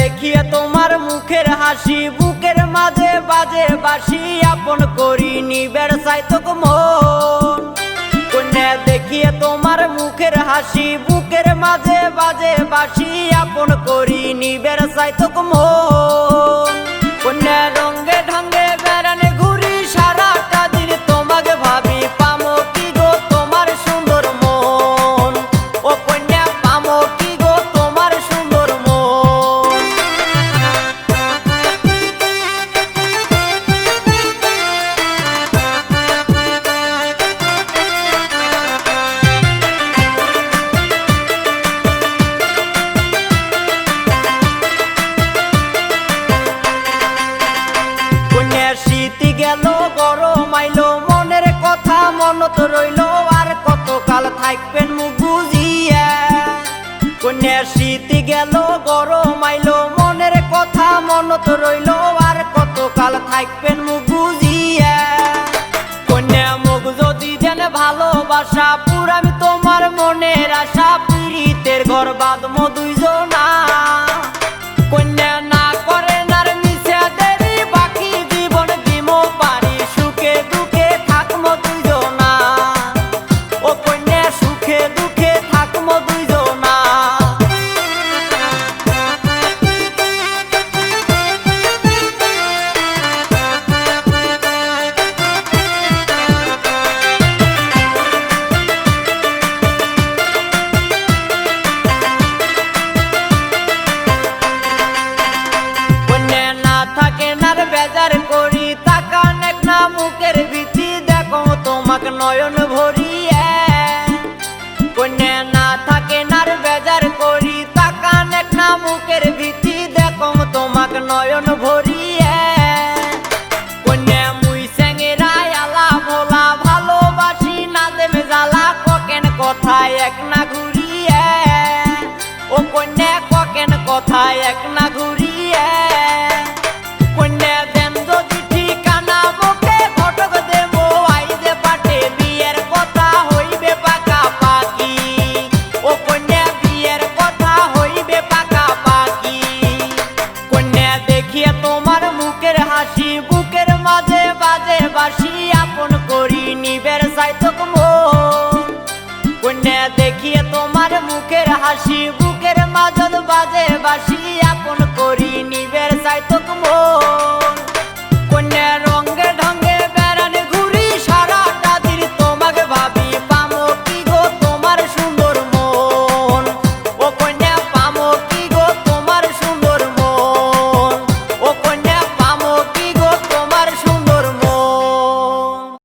দেখিয়ে তোমার মুখের হাসি বুকের মাঝে বাজে বাসি আপন করি নিবের চাইতক মন। কন্যা দেখিয়ে তোমার মুখের হাসি বুকের মাঝে বাজে বাসি আপন করি নিবের চাইতক মন। কন্যা রঙ্গে ঢঙ্গে বেড়ানে ঘুরি সারাটা দিন তোমাকে ভাবি পামো কি গো তোমার সুন্দর মন। ও কন্যা পামো কি গো তোমার সুন্দর মন। শীতি গেল গরম আইলো মনের কথা মনত রইল আর কতকাল থাকবেন মুখ বুঝিয়া। কন্যা শীতি গেল গরম আইলো মনের কথা মনত রইল আর কতকাল থাকবেন মুখ বুঝিয়া। কন্যা মুখ যদি দেন ভালোবাসা পুরামি তোমার মনের আশা পীড়িতের ঘর বাঁধমো দুইজনা। কন্যা না করে নার মিশা দেরি বাকি জীবন দিমো পারি সুখে দুঃখে থাকমো দুইজনা। ও কন্যা সুখে দুঃখে থাকমো দুইজনা। বেজার করি তাকান এক না মুখের ভীতি দেখো তোমাকে নয়ন ভরিয়া। কন্যা না থাকে নার বেজার করি তাকান এক না মুখের ভীতি দেখো তোমাকে নয়ন ভরিয়া। কন্যা মুই স্যাংরাই আলা ভোলা ভালোবাসি না দেবে জ্বালা ককেন কথায় এক না ঘুরিয়া। ও কন্যা ককেন কথায় এক না ঘুরিয়া। কন্যা দেন যদি ঠিকানা মুখে ঘটক দেবো আইদে পাটে বিয়ের কথা হইবে পাকা পাকি। ও কন্যা বিয়ের কথা হইবে পাকা পাকি। কন্যা দেখিয়ে তোমার মুখের হাসি বুকের মাঝে বাজে বাসি আপন করি নিবের চাইতক মন। কন্যা দেখিয়ে তোমার মুখের হাসি বুকের মাঝে বাজে বাসি আপন করি নিবের চাইতক মন।